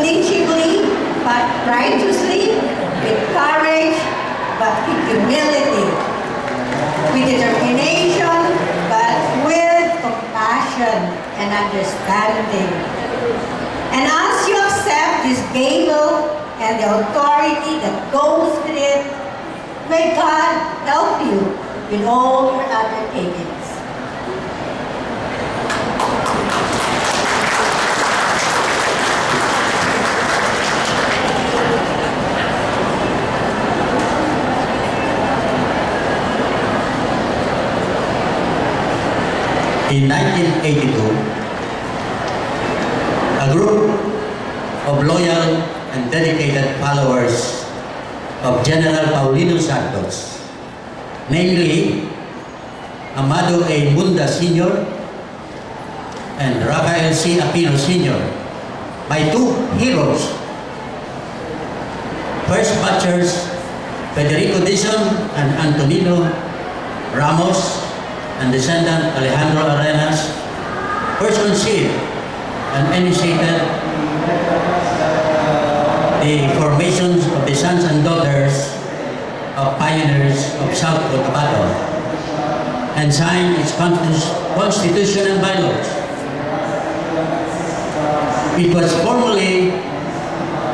unflinchingly, but righteously, with courage, but with humility, with determination, but with compassion and understanding. And as you accept this gable and the authority that goes with it, may God help you in all your undertakings. In 1982, a group of loyal and dedicated followers of General Paulino Santos, namely Amado A. Munda Sr. and Rafael C. Aquino Sr., my two heroes, first batchers Federico Dizon and Antonino Ramos, and descendant Alejandro Arenas, first conceived and initiated the formations of the sons and daughters of pioneers of South Cotabato and signed its constitution and bylaws. It was formally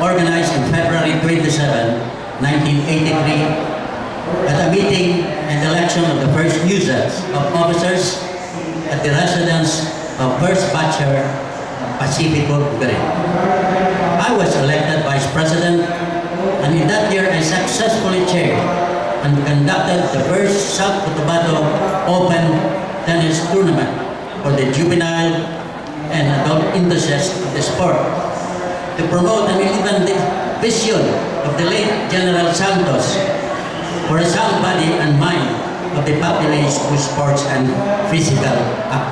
organized in February 27, 1983 at a meeting and election of the first users of officers at the residence of First Batcher Pacifico Bugarin. I was elected Vice President, and in that year I successfully chaired and conducted the first South Cotabato Open Tennis Tournament for the juvenile and adult enthusiasts of the sport to promote an even vision of the late General Santos for a sound body and mind of the population who sports and physical activity.